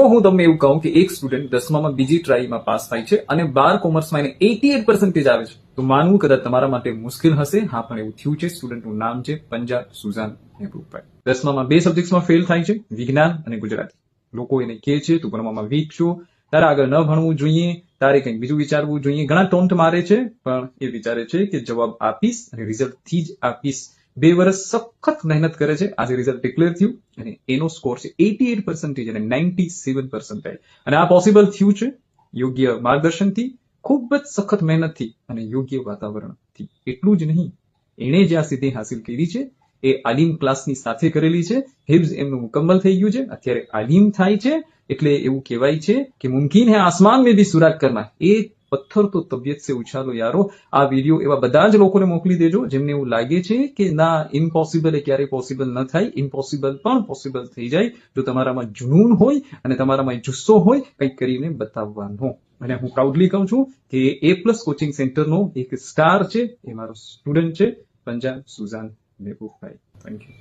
તો હું તમને એવું કહું કે એક સ્ટુડન્ટ 10મામાં બીજી ટ્રાયમાં પાસ થાય છે અને 12 કોમર્સમાં એને 88% આવે છે, તો માનવું કદાચ તમારા માટે મુશ્કેલ હશે. હા, પણ એવું થયું છે. સ્ટુડન્ટનું નામ છે પંજા સુઝાન મહેબૂબભાઈ. 10મામાં 2 સબ્જેક્ટમાં ફેલ થાય છે, વિજ્ઞાન અને ગુજરાતી. લોકો એને કહે છે તું ભણવામાં વીક છો, તારે આગળ ન ભણવું જોઈએ, તારે કંઈક બીજું વિચારવું જોઈએ. ઘણા ટોન્ટ મારે છે, પણ એ વિચારે છે કે જવાબ આપીશ અને રિઝલ્ટથી જ આપીશ. 2 વર્ષ સખત મહેનત કરે છે. આજે રિઝલ્ટ ડિક્લેર થયું અને એનો સ્કોર છે 88% અને 97%. અને આ પોસિબલ થયું છે યોગ્ય માર્ગદર્શનથી, ખૂબ જ સખત મહેનતથી અને યોગ્ય વાતાવરણથી. એટલું જ નહીં, એણે જે આ સિદ્ધિ હાસિલ કરી છે એ આલિમ ક્લાસની સાથે કરેલી છે. હિબ્સ એમનું મુકમ્મલ થઈ ગયું છે, અત્યારે આલિમ થાય છે. એટલે એવું કહેવાય છે કે મુમકિન હે આસમાન में भी સુરાગ કરના. એ પથ્થર તો તબિયત સે ઉછાલો યારો. આ વિડીયો એવા બધા જ લોકોને મોકલી દેજો જેમને એવું લાગે છે કે ના ઇમ્પોસિબલ એ ક્યારેય પોસિબલ ન થાય. ઇમ્પોસિબલ પણ પોસિબલ થઈ જાય જો તમારામાં જુનૂન હોય અને તમારામાં જુસ્સો હોય કંઈક કરીને બતાવવાનો. અને હું પ્રાઉડલી કહું છું કે A+ કોચિંગ સેન્ટરનો એક સ્ટાર છે, એ મારો સ્ટુડન્ટ છે પંજા સુઝાન મહેબૂબભાઈ. Thank you.